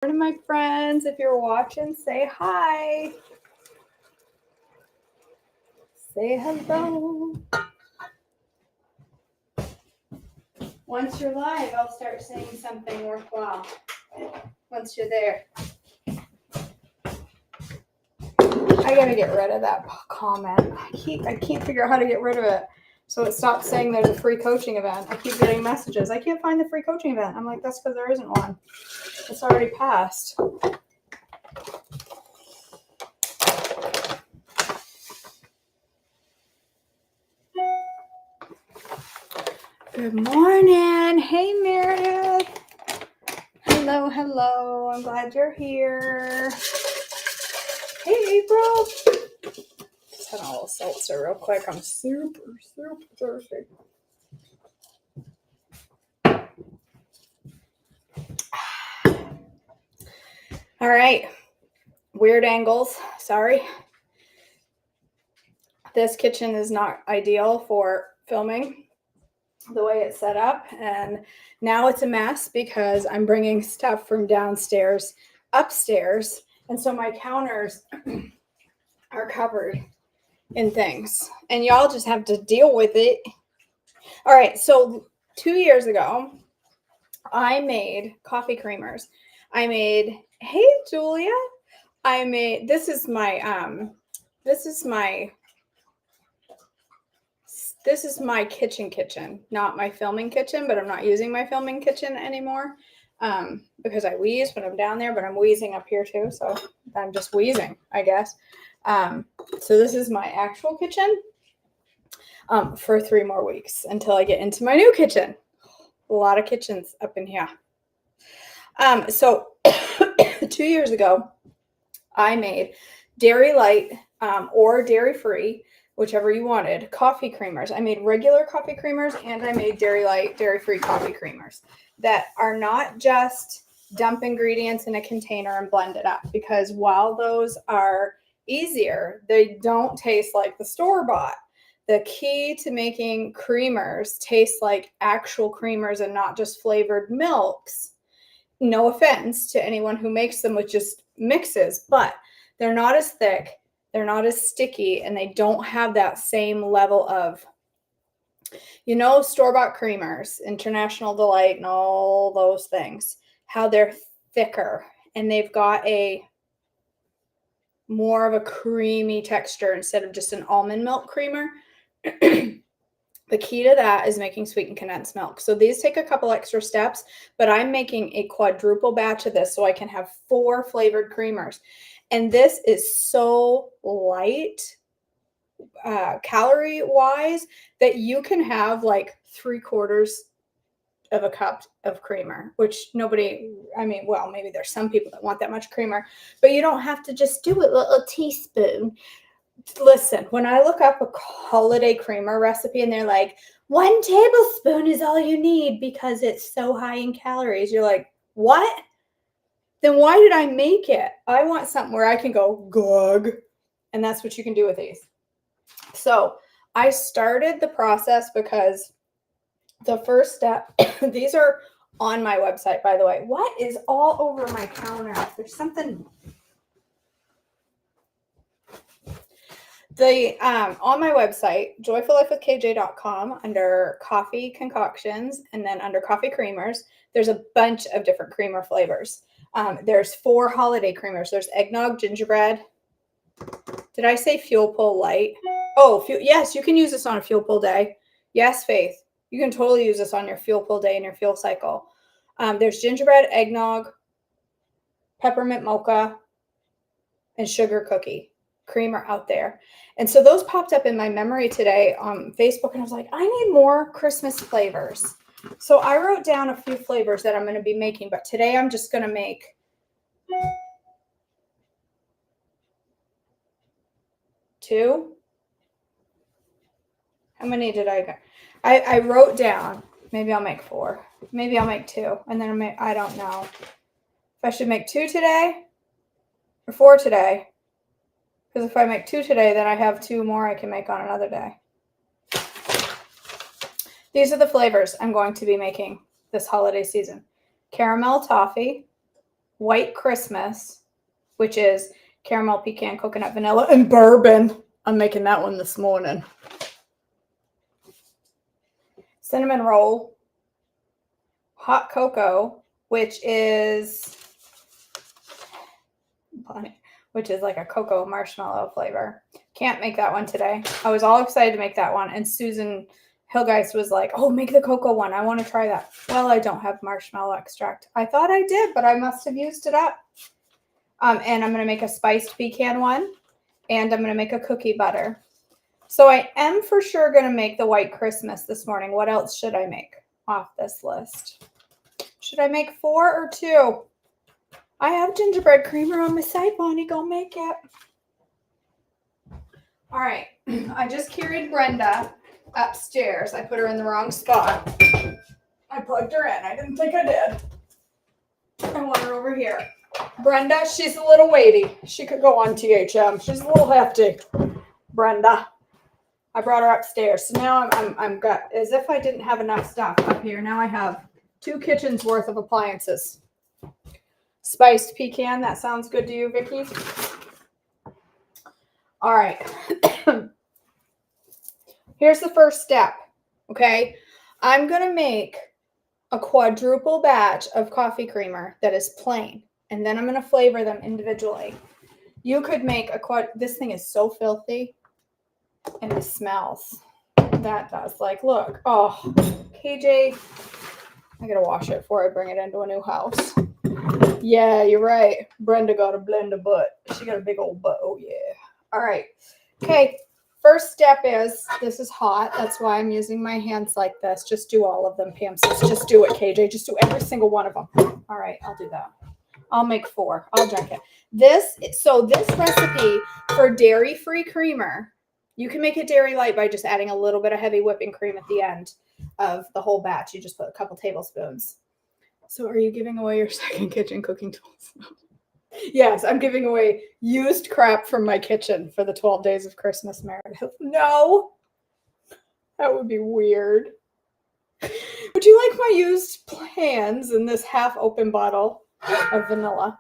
One of my friends, if you're watching, say hi. Say hello. Once you're live, I'll start saying something worthwhile. Once you're there. I gotta get rid of that comment. I can't figure out how to get rid of it. So it stops saying there's a free coaching event. I keep getting messages. I can't find the free coaching event. I'm like, that's because there isn't one. It's already passed. Good morning. Hey, Meredith. Hello, hello. I'm glad you're here. Hey, April. Just had a little seltzer real quick. I'm super thirsty. All right. Weird angles. Sorry. This kitchen is not ideal for filming the way it's set up. And now it's a mess because I'm bringing stuff from downstairs upstairs. And so my counters are covered in things. And y'all just have to deal with it. All right. So 2 years ago, I made coffee creamers. Hey, Julia. This is my kitchen, not my filming kitchen, but I'm not using my filming kitchen anymore because I wheeze when I'm down there, but I'm wheezing up here too. So I'm just wheezing, I guess. So this is my actual kitchen for 3 more weeks until I get into my new kitchen. A lot of kitchens up in here. So 2 years ago, I made Dairy Light or Dairy Free, whichever you wanted, coffee creamers. I made regular coffee creamers and I made Dairy Light, Dairy Free coffee creamers that are not just dump ingredients in a container and blend it up, because while those are easier, they don't taste like the store-bought. The key to making creamers taste like actual creamers and not just flavored milks. No offense to anyone who makes them with just mixes, but they're not as thick, they're not as sticky, and they don't have that same level of, store-bought creamers, International Delight and all those things, how they're thicker and they've got a more of a creamy texture instead of just an almond milk creamer. The key to that is making sweetened condensed milk. So these take a couple extra steps, but I'm making a quadruple batch of this so I can have 4 flavored creamers. And this is so light calorie-wise that you can have like 3/4 of a cup of creamer, which maybe there's some people that want that much creamer, but you don't have to just do it a teaspoon. Listen, when I look up a holiday creamer recipe and they're like, 1 tablespoon is all you need because it's so high in calories, you're like, what? Then why did I make it? I want something where I can go glug, and that's what you can do with these. So I started the process because the first step, these are on my website, by the way. What is all over my counter? There's something. On my website, joyfullifewithkj.com, under coffee concoctions and then under coffee creamers, there's a bunch of different creamer flavors. There's 4 holiday creamers. There's eggnog, gingerbread. Did I say fuel pull light? Oh, yes, you can use this on a fuel pull day. Yes, Faith, you can totally use this on your fuel pull day and your fuel cycle. There's gingerbread, eggnog, peppermint mocha, and sugar cookie creamer out there. And so those popped up in my memory today on Facebook, and I was like, I need more Christmas flavors. So I wrote down a few flavors that I'm going to be making, but today I'm just going to make 2. How many did I get? I wrote down, maybe I'll make 4. Maybe I'll make 2. And then I don't know if I should make 2 today or 4 today. Because if I make 2 today, then I have 2 more I can make on another day. These are the flavors I'm going to be making this holiday season. Caramel toffee, White Christmas, which is caramel, pecan, coconut, vanilla, and bourbon. I'm making that one this morning. Cinnamon roll. Hot cocoa, which is like a cocoa marshmallow flavor. Can't make that one today. I was all excited to make that one. And Susan Hilgeist was like, oh, make the cocoa one. I want to try that. Well, I don't have marshmallow extract. I thought I did, but I must have used it up. And I'm going to make a spiced pecan one. And I'm going to make a cookie butter. So I am for sure going to make the White Christmas this morning. What else should I make off this list? Should I make 4 or 2? I have gingerbread creamer on my side, Bonnie. Go make it. All right. I just carried Brenda upstairs. I put her in the wrong spot. I plugged her in. I didn't think I did. I want her over here. Brenda, she's a little weighty. She could go on THM. She's a little hefty. Brenda. I brought her upstairs. So now I'm got as if I didn't have enough stuff up here. Now I have 2 kitchens worth of appliances. Spiced pecan. That sounds good to you, Vicki? All right. Here's the first step. Okay. I'm going to make a quadruple batch of coffee creamer that is plain. And then I'm going to flavor them individually. You could make this thing is so filthy. And it smells. That does. Like, look. Oh, KJ. I got to wash it before I bring it into a new house. Yeah, you're right. Brenda got a blender butt. She got a big old butt. Oh, yeah. All right. Okay. First step is, this is hot. That's why I'm using my hands like this. Just do all of them, Pam says. Just do it, KJ. Just do every single one of them. All right. I'll do that. I'll make 4. I'll drink it. This recipe for dairy-free creamer, you can make it dairy light by just adding a little bit of heavy whipping cream at the end of the whole batch. You just put a couple tablespoons. So are you giving away your second kitchen cooking tools? Yes, I'm giving away used crap from my kitchen for the 12 days of Christmas, Meredith. No, that would be weird. Would you like my used pans in this half-open bottle of vanilla?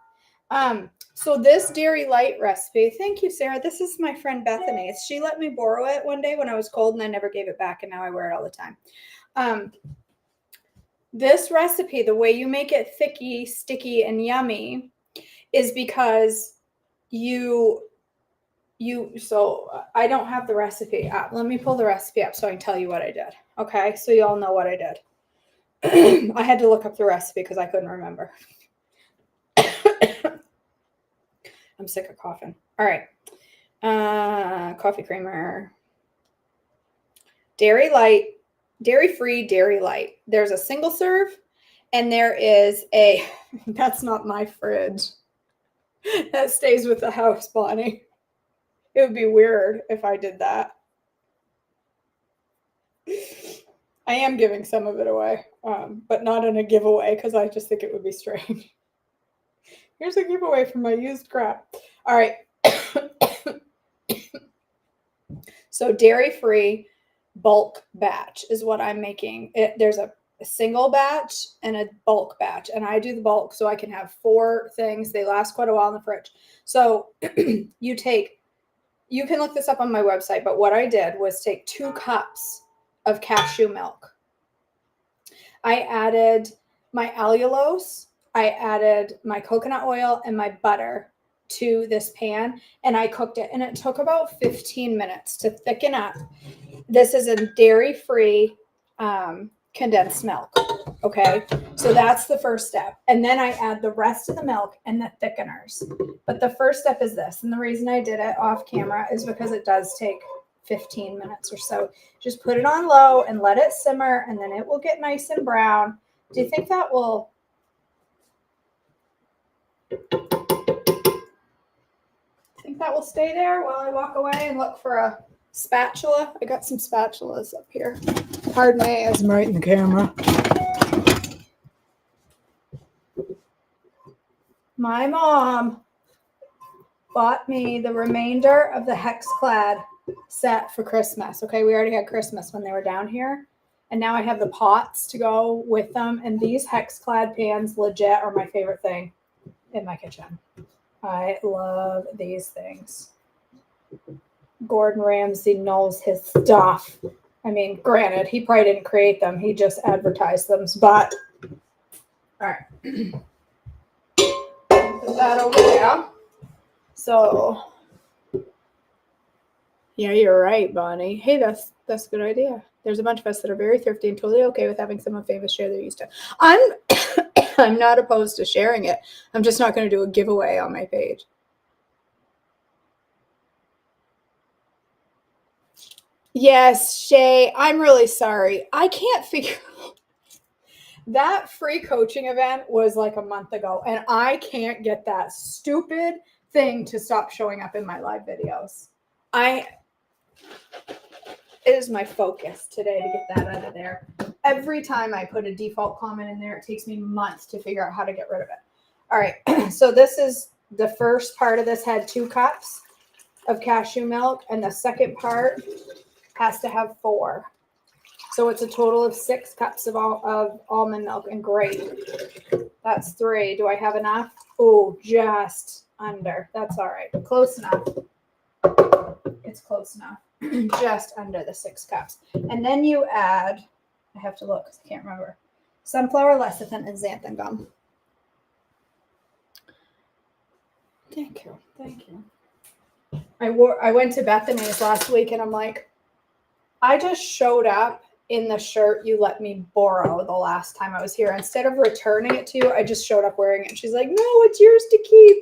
So this dairy light recipe, thank you, Sarah. This is my friend Bethany's. She let me borrow it one day when I was cold and I never gave it back, and now I wear it all the time. This recipe, the way you make it thicky, sticky, and yummy is because so I don't have the recipe up. Let me pull the recipe up so I can tell you what I did. Okay, so you all know what I did. I had to look up the recipe because I couldn't remember. I'm sick of coughing. All right. Coffee creamer. Dairy light. Dairy-free, dairy light. There's a single serve and there is a, that's not my fridge. That stays with the house, Bonnie. It would be weird if I did that. I am giving some of it away, but not in a giveaway because I just think it would be strange. Here's a giveaway from my used crap. All right. So dairy-free bulk batch is what I'm making. There's a single batch and a bulk batch, and I do the bulk so I can have 4 things. They last quite a while in the fridge. So you can look this up on my website, but what I did was take 2 cups of cashew milk. I added my allulose, I added my coconut oil and my butter to this pan, and I cooked it, and it took about 15 minutes to thicken up. This is a dairy-free condensed milk. Okay, so that's the first step. And then I add the rest of the milk and the thickeners. But the first step is this. And the reason I did it off camera is because it does take 15 minutes or so. Just put it on low and let it simmer, and then it will get nice and brown. Do you think that will... stay there while I walk away and look for a spatula? I got some spatulas up here. Pardon me as I'm right in the camera. My mom bought me the remainder of the Hexclad set for Christmas. Okay, we already had Christmas when they were down here. And now I have the pots to go with them. And these Hexclad pans legit are my favorite thing. in my kitchen. I love these things. Gordon Ramsay knows his stuff. I mean, granted, he probably didn't create them. He just advertised them. But, all right. Put that over there. So, yeah, you're right, Bonnie. Hey, that's a good idea. There's a bunch of us that are very thrifty and totally okay with having someone famous share their use stuff. I'm not opposed to sharing it. I'm just not going to do a giveaway on my page. Yes, Shay, I'm really sorry. I can't figure that free coaching event was like a month ago, and I can't get that stupid thing to stop showing up in my live videos. It is my focus today to get that out of there. Every time I put a default comment in there, it takes me months to figure out how to get rid of it. All right, so this is the first part of this had 2 cups of cashew milk, and the second part has to have 4. So it's a total of 6 cups of almond milk, and great. That's 3. Do I have enough? Oh, just under. That's all right. Close enough. It's close enough. Just under the 6 cups. And then you add, I have to look because I can't remember, sunflower lecithin and xanthan gum. Thank you. Thank you. I went to Bethany's last week, and I'm like, I just showed up in the shirt you let me borrow the last time I was here. Instead of returning it to you, I just showed up wearing it. And she's like, no, it's yours to keep.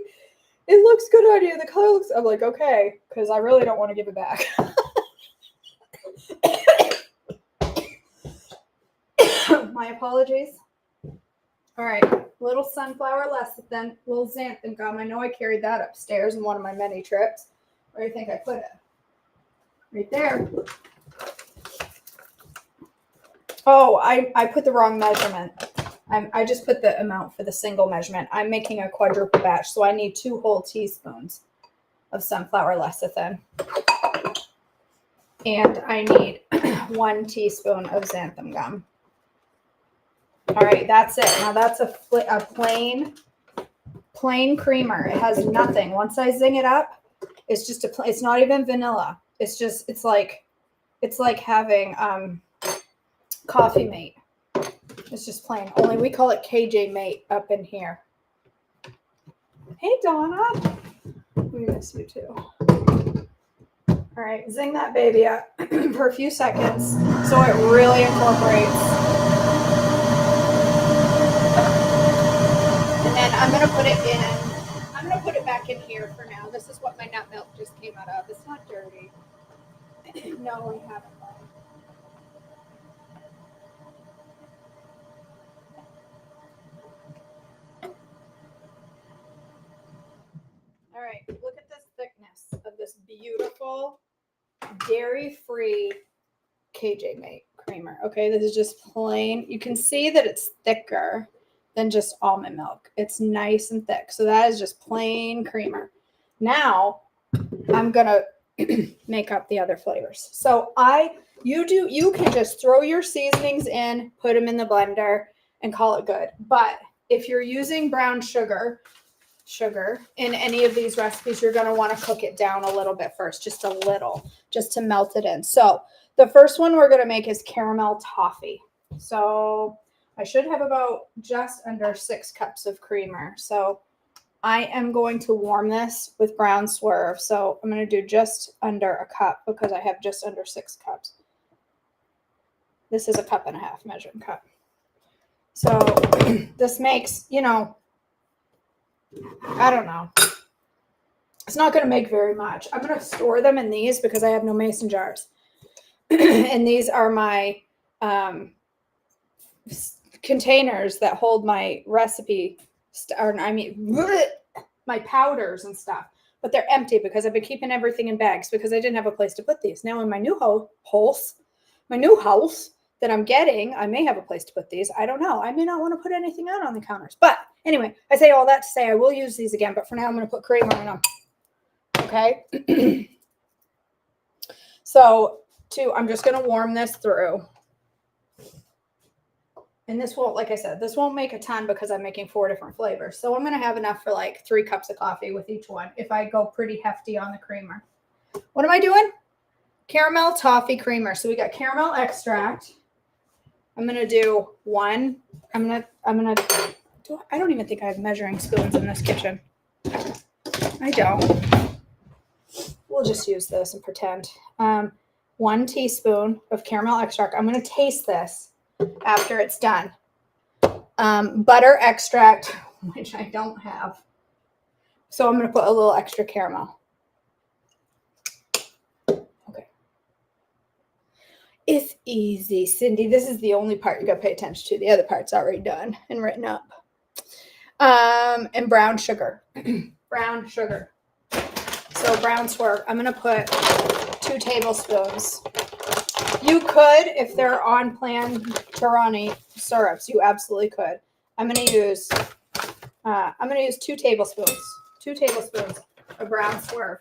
It looks good on you. The color looks, I'm like, okay, because I really don't want to give it back. My apologies. All right, little sunflower lecithin, little xanthan gum. I know I carried that upstairs in one of my many trips. Where do you think I put it? Right there. Oh, I put the wrong measurement. I just put the amount for the single measurement. I'm making a quadruple batch, so I need 2 whole teaspoons of sunflower lecithin. And I need 1 teaspoon of xanthan gum. All right, that's it. Now that's a plain creamer. It has nothing. Once I zing it up, it's just it's not even vanilla. It's like having Coffee Mate. It's just plain. Only we call it KJ Mate up in here. Hey, Donna. We miss you too. All right, zing that baby up for a few seconds so it really incorporates. And then I'm going to put it in. I'm going to put it back in here for now. This is what my nut milk just came out of. It's not dirty. No, we haven't. All right, look at this thickness of this beautiful dairy-free KJ Mate creamer. Okay, this is just plain. You can see that it's thicker than just almond milk. It's nice and thick. So that is just plain creamer. Now I'm gonna make up the other flavors. So you can just throw your seasonings in, put them in the blender, and call it good. But if you're using brown sugar in any of these recipes, you're going to want to cook it down a little bit first, just a little, just to melt it in. So the first one we're going to make is caramel toffee. So I should have about just under 6 cups of creamer. So I am going to warm this with brown swerve. So I'm going to do just under a cup because I have just under 6 cups. This is a 1.5 cup measuring cup. So this makes, I don't know. It's not going to make very much. I'm going to store them in these because I have no mason jars. And these are my containers that hold my recipe, my powders and stuff. But they're empty because I've been keeping everything in bags because I didn't have a place to put these. Now in my new house that I'm getting, I may have a place to put these. I don't know. I may not want to put anything out on the counters. But anyway, I say all that to say I will use these again. But for now, I'm going to put creamer in them. Okay. So, I'm just going to warm this through. And this won't, like I said, this won't make a ton because I'm making 4 different flavors. So I'm going to have enough for like 3 cups of coffee with each one if I go pretty hefty on the creamer. What am I doing? Caramel toffee creamer. So we got caramel extract. I'm going to do 1. I don't even think I have measuring spoons in this kitchen. I don't. We'll just use this and pretend. 1 teaspoon of caramel extract. I'm going to taste this after it's done. Butter extract, which I don't have. So I'm going to put a little extra caramel. Okay. It's easy, Cindy. This is the only part you got to pay attention to. The other part's already done and written up. And brown sugar. Brown sugar. So brown swerve. I'm going to put 2 tablespoons. You could, if they're on plan Torani syrups, you absolutely could. I'm going to use 2 tablespoons. 2 tablespoons of brown swerve.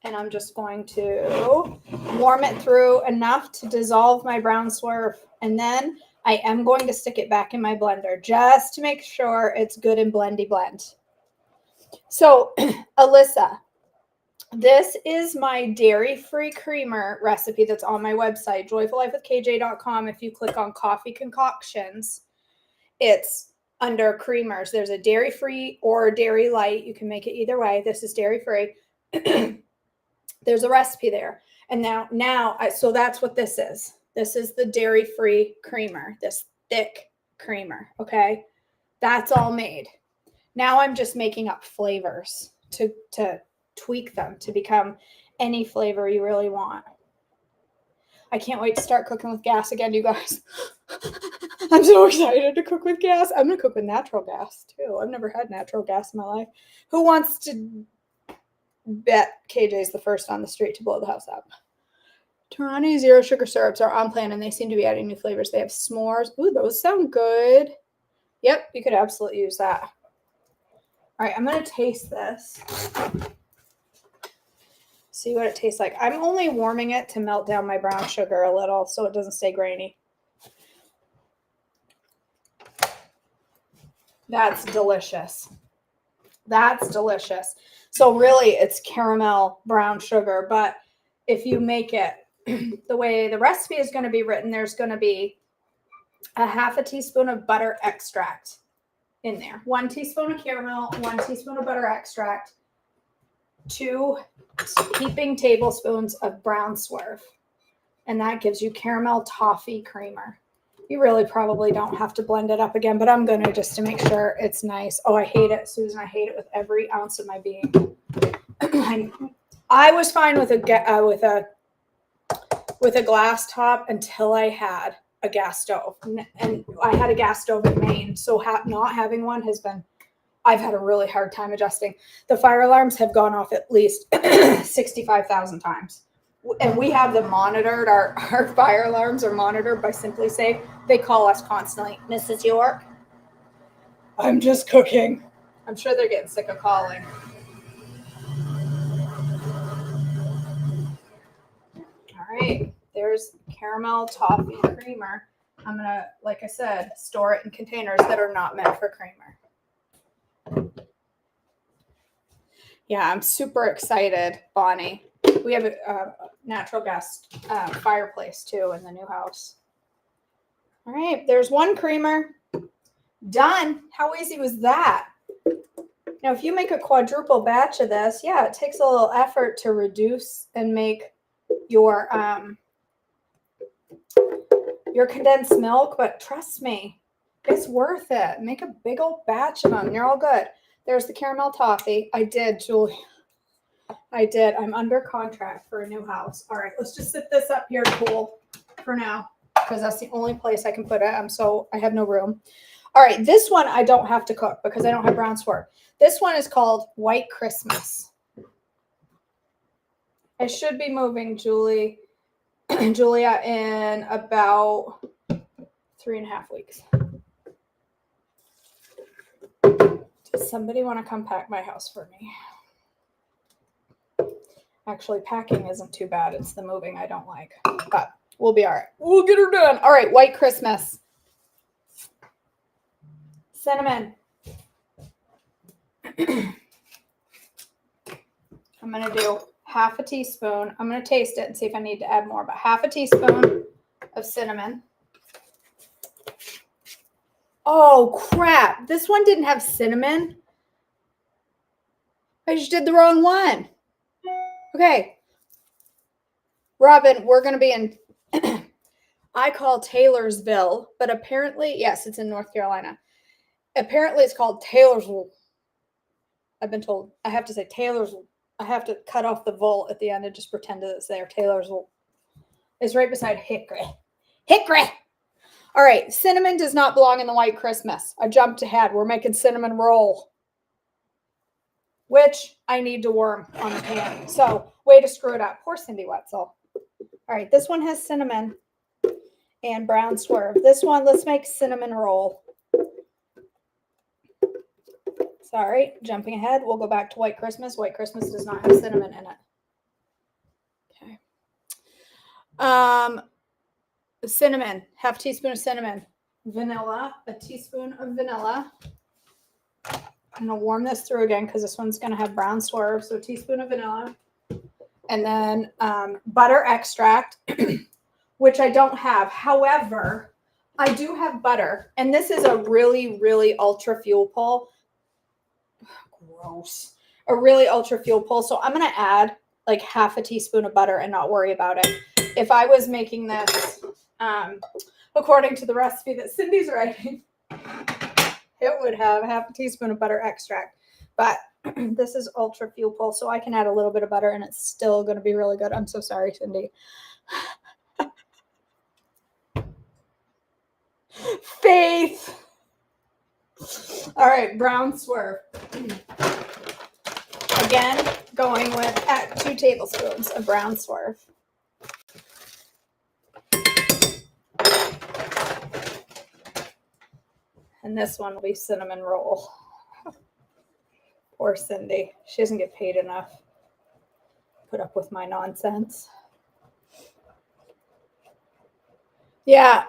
And I'm just going to warm it through enough to dissolve my brown swerve. And then I am going to stick it back in my blender just to make sure it's good and blendy blend. So, Alyssa, this is my dairy-free creamer recipe that's on my website, joyfullifewithkj.com. If you click on coffee concoctions, it's under creamers. There's a dairy-free or dairy light. You can make it either way. This is dairy-free. There's a recipe there. And so that's what this is. This is the dairy-free creamer, this thick creamer, okay? That's all made. Now I'm just making up flavors to tweak them to become any flavor you really want. I can't wait to start cooking with gas again, you guys. I'm so excited to cook with gas. I'm going to cook with natural gas, too. I've never had natural gas in my life. Who wants to bet KJ's the first on the street to blow the house up? Torani zero sugar syrups are on plan, and they seem to be adding new flavors. They have s'mores. Ooh, those sound good. Yep, you could absolutely use that. All right, I'm going to taste this. See what it tastes like. I'm only warming it to melt down my brown sugar a little so it doesn't stay grainy. That's delicious. That's delicious. So really it's caramel brown sugar, but if you make it the way the recipe is going to be written, there's going to be a 1/2 teaspoon of butter extract in there. 1 teaspoon of caramel, 1 teaspoon of butter extract, 2 heaping tablespoons of brown swerve. And that gives you caramel toffee creamer. You really probably don't have to blend it up again, but I'm going to just to make sure it's nice. Oh, I hate it, Susan. I hate it with every ounce of my being. I was fine with a glass top until I had a gas stove. And I had a gas stove in Maine, so not having one I've had a really hard time adjusting. The fire alarms have gone off at least 65,000 times. And we have them monitored. Our fire alarms are monitored by SimpliSafe. They call us constantly, Mrs. York, I'm just cooking. I'm sure they're getting sick of calling. All right, there's caramel toffee creamer. I'm going to, like I said, store it in containers that are not meant for creamer. Yeah, I'm super excited, Bonnie. We have a natural gas fireplace, too, in the new house. All right, there's 1 creamer. Done. How easy was that? Now, if you make a quadruple batch of this, yeah, it takes a little effort to reduce and make your condensed milk, but trust me, it's worth it. Make a big old batch of them. You're all good. There's the caramel toffee. I did, Julie. I did. I'm under contract for a new house. All right, let's just sit this up here to cool for now because that's the only place I can put it. I have no room. All right, this one I don't have to cook because I don't have brown swerve. This one is called White Christmas. I should be moving Julia in about 3.5 weeks. Does somebody want to come pack my house for me? Actually, packing isn't too bad. It's the moving I don't like. But We'll be all right. We'll get her done. All right, White Christmas. Cinnamon. I'm going to do half a teaspoon. I'm going to taste it and see if I need to add more, but half a teaspoon of cinnamon. Oh, crap. This one didn't have cinnamon. I just did the wrong one. Okay. Robin, we're going to be in, I call Taylorsville, but apparently, yes, it's in North Carolina. Apparently, it's called Taylorsville. I've been told. I have to say Taylorsville. I have to cut off the vowel at the end and just pretend that it's there. Taylorsville. It's right beside Hickory. Hickory! All right, cinnamon does not belong in the White Christmas. I jumped ahead. We're making cinnamon roll, which I need to warm on the pan. So, way to screw it up. Poor Cindy Wetzel. All right, this one has cinnamon and brown swerve. This one, let's make cinnamon roll. Sorry, jumping ahead. We'll go back to White Christmas. White Christmas does not have cinnamon in it. Okay. Cinnamon, half a teaspoon of cinnamon. Vanilla, a teaspoon of vanilla. I'm going to warm this through again because this one's going to have brown swerve. So a teaspoon of vanilla. And then butter extract, which I don't have. However, I do have butter. And this is a really, really ultra fuel pull. Gross. A really ultra fuel pull. So I'm going to add like half a teaspoon of butter and not worry about it. If I was making this according to the recipe that Cindy's writing, it would have half a teaspoon of butter extract. But this is ultra fuel pull, so I can add a little bit of butter and it's still going to be really good. I'm so sorry, Cindy. Faith. All right, brown swerve. Again, going with 2 tablespoons of brown swerve. And this one will be cinnamon roll. Poor Cindy. She doesn't get paid enough to put up with my nonsense. Yeah.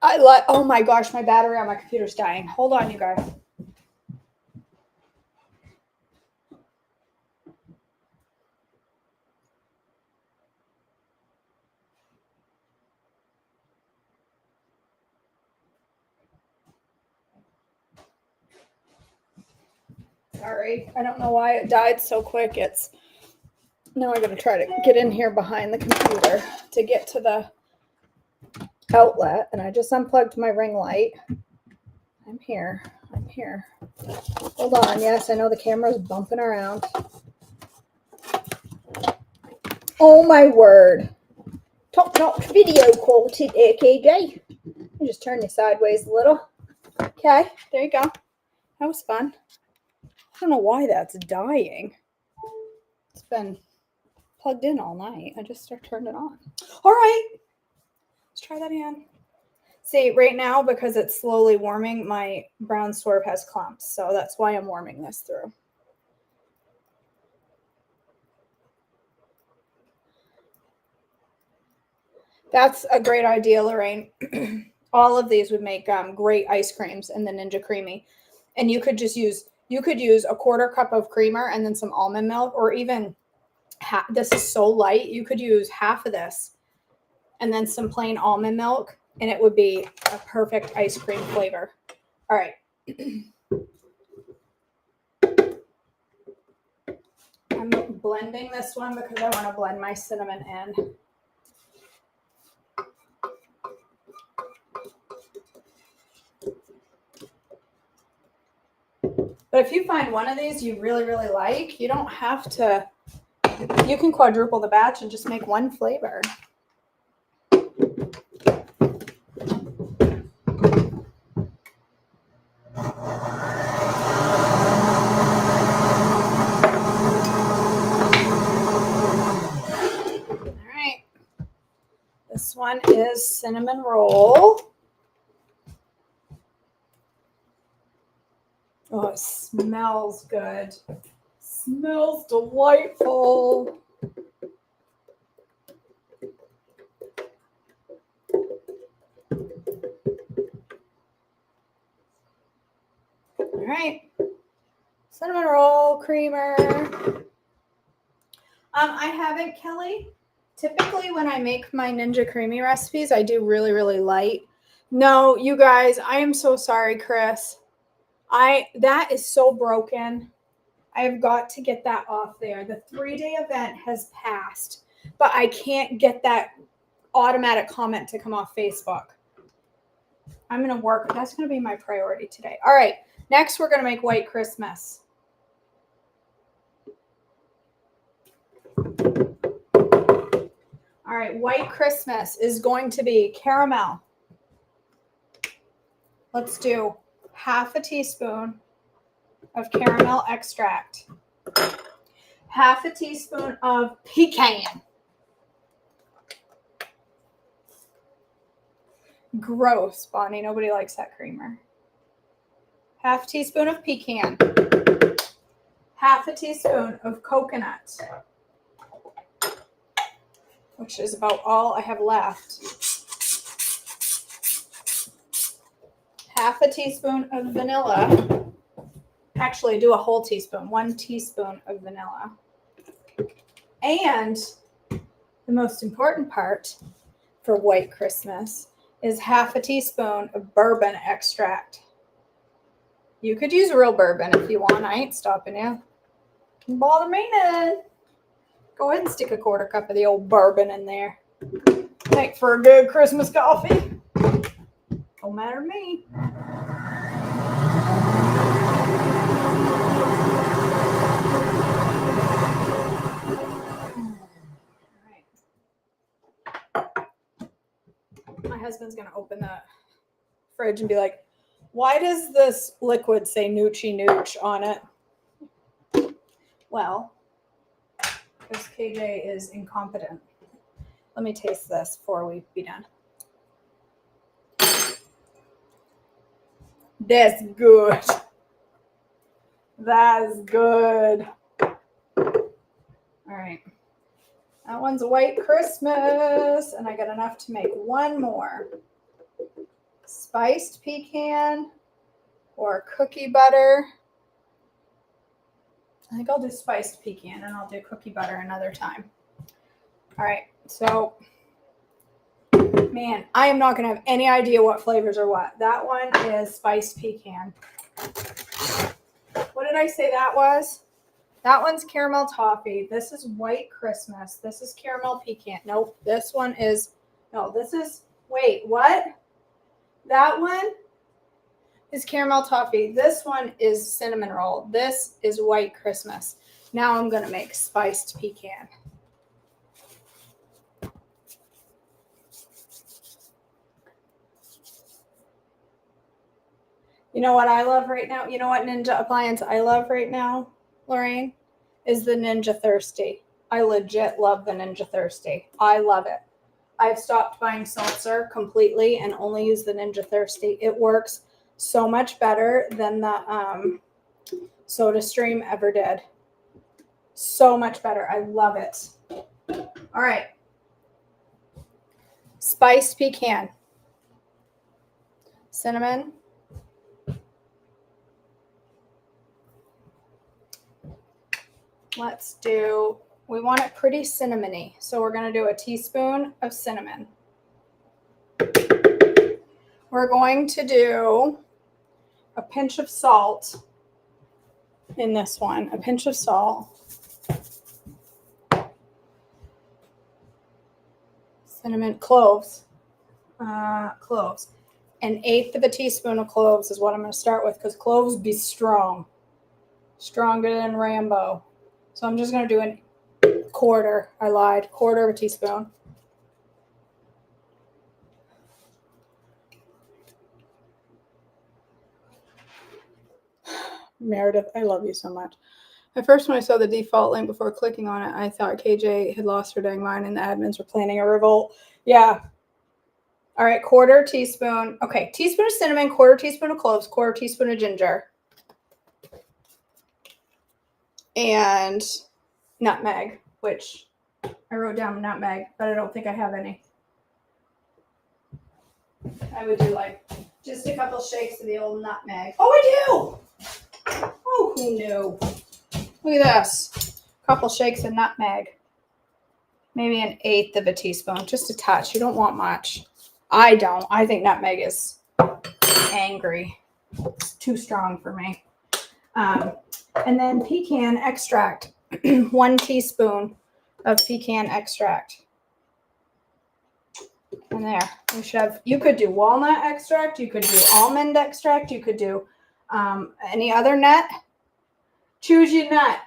Oh my gosh, my battery on my computer's dying. Hold on, you guys. Sorry, I don't know why it died so quick. Now I'm going to try to get in here behind the computer to get to the outlet, and I just unplugged my ring light. I'm here. Hold on. Yes, I know the camera's bumping around. Oh my word. Top video quality there, KJ. You just turn you sideways a little. Okay, there you go. That was fun. I don't know why that's dying. It's been plugged in all night. I just turned it on. All right. Let's try that again. See, right now, because it's slowly warming, my brown swerve has clumps. So that's why I'm warming this through. That's a great idea, Lorraine. All of these would make great ice creams in the Ninja Creami. And you could use a 1/4 cup of creamer and then some almond milk, or even this is so light, you could use half of this and then some plain almond milk, and it would be a perfect ice cream flavor. All right. I'm blending this one because I want to blend my cinnamon in. But if you find one of these you really, really like, you don't have to, you can quadruple the batch and just make one flavor. This one is cinnamon roll. Oh, it smells good. Smells delightful. All right. Cinnamon roll creamer. I haven't, Kelly. Typically when I make my Ninja Creami recipes, I do really, really light. No, you guys, I am so sorry, Chris. That is so broken. I have got to get that off there. The 3-day event has passed, but I can't get that automatic comment to come off Facebook. I'm going to work. That's going to be my priority today. All right. Next, we're going to make White Christmas. All right. White Christmas is going to be caramel. Let's do half a teaspoon of caramel extract, half a teaspoon of pecan. Gross, Bonnie. Nobody likes that creamer. Half a teaspoon of pecan, half a teaspoon of coconut, which is about all I have left. Half a teaspoon of vanilla. Actually, do a whole teaspoon, 1 teaspoon of vanilla. And the most important part for White Christmas is half a teaspoon of bourbon extract. You could use real bourbon if you want. I ain't stopping you. Don't bother me none. Go ahead and stick a 1/4 cup of the old bourbon in there. Make for a good Christmas coffee. Don't matter to me. My husband's going to open the fridge and be like, why does this liquid say Noochie Nooch on it? Well, because KJ is incompetent. Let me taste this before we be done. That's good. That's good. All right. That one's a White Christmas, and I got enough to make one more. Spiced pecan or cookie butter. I think I'll do spiced pecan, and I'll do cookie butter another time. All right, so, man, I am not going to have any idea what flavors are what. That one is spiced pecan. What did I say that was? That one's caramel toffee. This is White Christmas. This is caramel pecan. Nope. This one is, no, this is, wait, what? That one is caramel toffee. This one is cinnamon roll. This is White Christmas. Now I'm going to make spiced pecan. You know what I love right now? You know what Ninja appliance I love right now, Lorraine? Is the Ninja Thirsty. I legit love the Ninja Thirsty. I love it. I've stopped buying seltzer completely and only use the Ninja Thirsty. It works so much better than the SodaStream ever did. So much better. I love it. All right. Spiced pecan. Cinnamon. Let's do, we want it pretty cinnamony. So we're going to do a teaspoon of cinnamon. We're going to do a pinch of salt in this one, a pinch of salt. Cinnamon, cloves. Cloves. 1/8 of a teaspoon of cloves is what I'm going to start with because cloves be strong. Stronger than Rambo. So I'm just going to do a 1/4. I lied. 1/4 of a teaspoon. Meredith, I love you so much. At first, when I saw the default link before clicking on it, I thought KJ had lost her dang mind and the admins were planning a revolt. Yeah. All right, 1/4 teaspoon. Okay, teaspoon of cinnamon, 1/4 teaspoon of cloves, 1/4 teaspoon of ginger. And nutmeg, which I wrote down nutmeg, but I don't think I have any. I would do like just a couple shakes of the old nutmeg. Oh, I do! Who knew? Look at this. A couple shakes of nutmeg. Maybe an eighth of a teaspoon, just a touch. You don't want much. I don't. I think nutmeg is angry. It's too strong for me. And then pecan extract. 1 teaspoon of pecan extract. And there, we should have, you could do walnut extract, you could do almond extract, you could do any other nut. Choose your nut.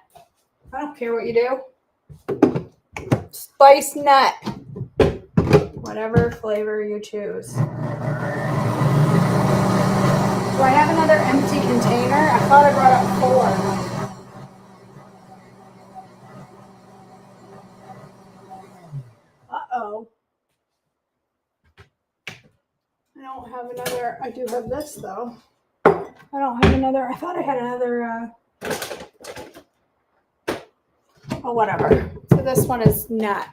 I don't care what you do. Spice nut. Whatever flavor you choose. Do I have another empty container? I thought I brought up 4. Uh-oh. I don't have another. I do have this, though. I don't have another. I thought I had another. Oh, whatever. So this one is nut.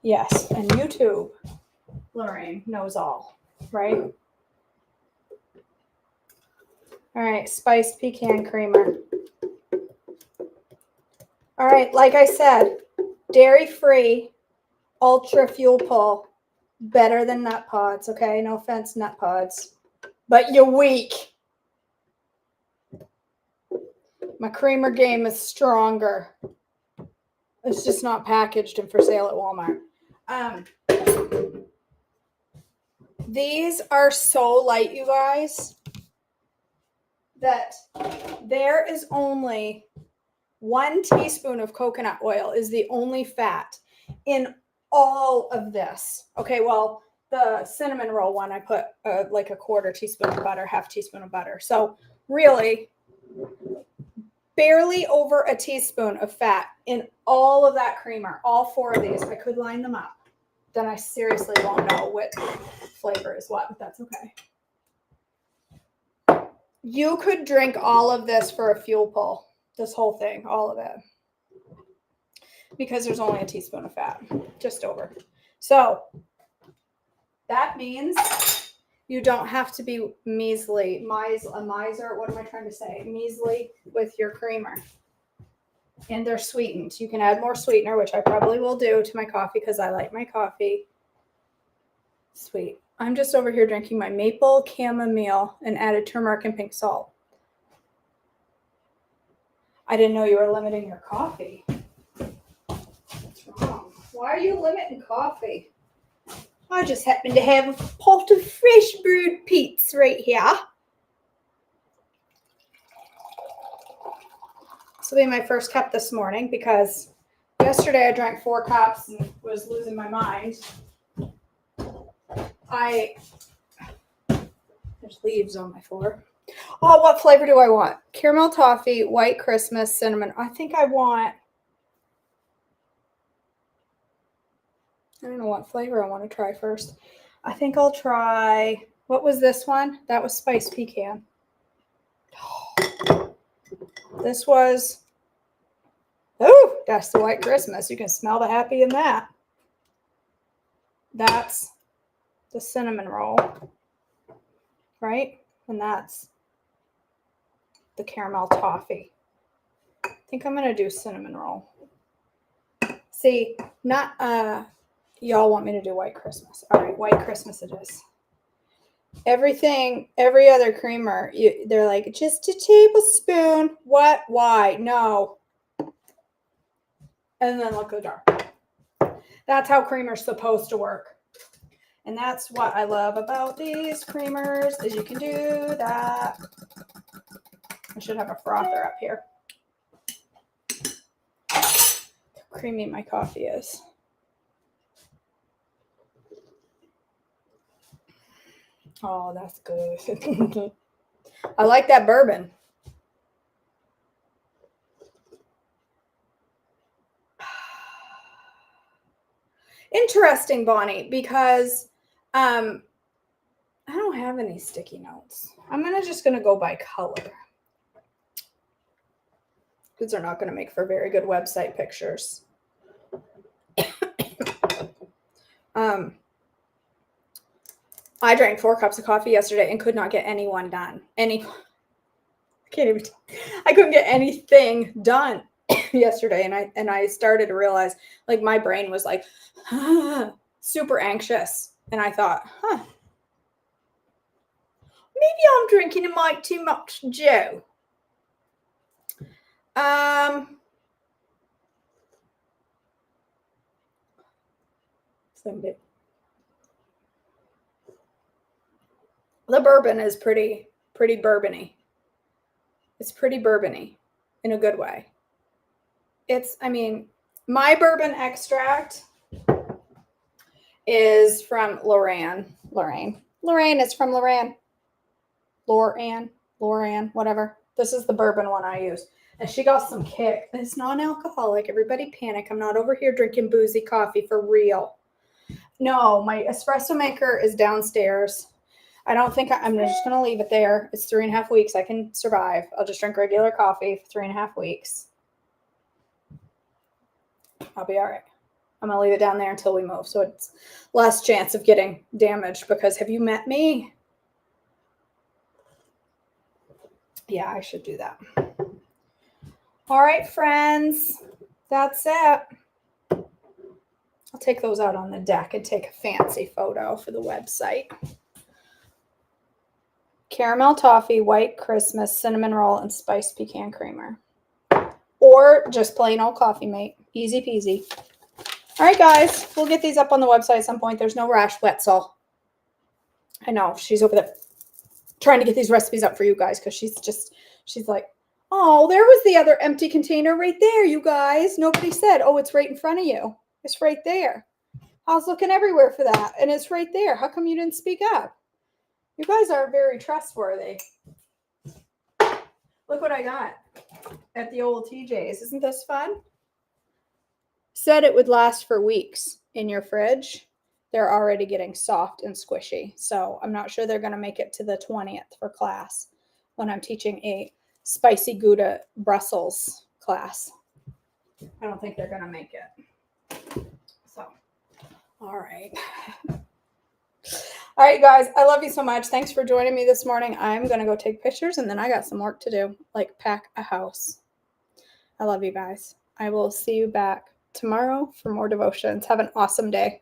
Yes, and YouTube, Lorraine knows all, right? All right, spiced pecan creamer. All right, like I said, dairy-free, ultra fuel pull, better than nut pods, okay? No offense, nut pods, but you're weak. My creamer game is stronger. It's just not packaged and for sale at Walmart. These are so light, you guys, that there is only 1 teaspoon of coconut oil is the only fat in all of this. Okay, well, the cinnamon roll one, I put like a 1/4 teaspoon of butter, 1/2 teaspoon of butter. So really, barely over a teaspoon of fat in all of that creamer. All 4 of these. I could line them up. Then I seriously won't know what flavor is what, but that's okay. You could drink all of this for a fuel pull. This whole thing, all of it. Because there's only a teaspoon of fat, just over. So that means you don't have to be measly, a miser, what am I trying to say? Measly with your creamer. And they're sweetened. You can add more sweetener, which I probably will do to my coffee because I like my coffee sweet. I'm just over here drinking my maple chamomile and added turmeric and pink salt. I didn't know you were limiting your coffee. What's wrong? Why are you limiting coffee? I just happen to have a pot of fresh brewed peats right here. This will be my first cup this morning because yesterday I drank 4 cups and was losing my mind. There's leaves on my floor. Oh, what flavor do I want? Caramel toffee, white Christmas, cinnamon. I think I want, I don't know what flavor I want to try first. I think I'll try, what was this one? That was spiced pecan. This was, oh, that's the white Christmas. You can smell the happy in that. That's the cinnamon roll, right? And that's the caramel toffee. I think I'm going to do cinnamon roll. See, not, y'all want me to do white Christmas. All right, white Christmas it is. Everything, every other creamer, they're like, just a tablespoon. What? Why? No. And then look at the jar. That's how creamer's supposed to work. And that's what I love about these creamers is you can do that. I should have a frother up here. How creamy my coffee is. Oh, that's good. I like that bourbon. Interesting, Bonnie, because I don't have any sticky notes. I'm just gonna go by color. Because they're not gonna make for very good website pictures. I drank 4 cups of coffee yesterday and could not get anyone done. I couldn't get anything done yesterday. And I started to realize, like, my brain was like super anxious. And I thought, maybe I'm drinking a mite too much, Joe. The bourbon is pretty bourbony. It's pretty bourbony in a good way. My bourbon extract is from Lorraine. Lorraine is from Lorraine, whatever. This is the bourbon one I use. And she got some kick. It's non-alcoholic. Everybody panic. I'm not over here drinking boozy coffee for real. No, my espresso maker is downstairs. I don't think I'm just going to leave it there. It's 3.5 weeks. I can survive. I'll just drink regular coffee for 3.5 weeks. I'll be all right. I'm going to leave it down there until we move. So it's less chance of getting damaged, because have you met me? Yeah, I should do that. All right, friends. That's it. I'll take those out on the deck and take a fancy photo for the website. Caramel toffee, white Christmas, cinnamon roll, and spiced pecan creamer. Or just plain old coffee mate. Easy peasy. All right, guys. We'll get these up on the website at some point. There's no rush, Wetzel. I know. She's over there trying to get these recipes up for you guys, because she's like, oh, there was the other empty container right there, you guys. Nobody said, oh, it's right in front of you. It's right there. I was looking everywhere for that, and it's right there. How come you didn't speak up? You guys are very trustworthy. Look what I got at the old TJ's. Isn't this fun? Said it would last for weeks in your fridge. They're already getting soft and squishy. So I'm not sure they're going to make it to the 20th for class when I'm teaching a spicy Gouda Brussels class. I don't think they're going to make it. So, all right. All right, guys, I love you so much. Thanks for joining me this morning. I'm going to go take pictures, and then I got some work to do, like pack a house. I love you guys. I will see you back tomorrow for more devotions. Have an awesome day.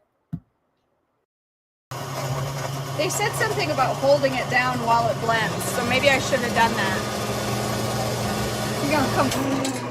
They said something about holding it down while it blends, so maybe I should have done that. You're going to come...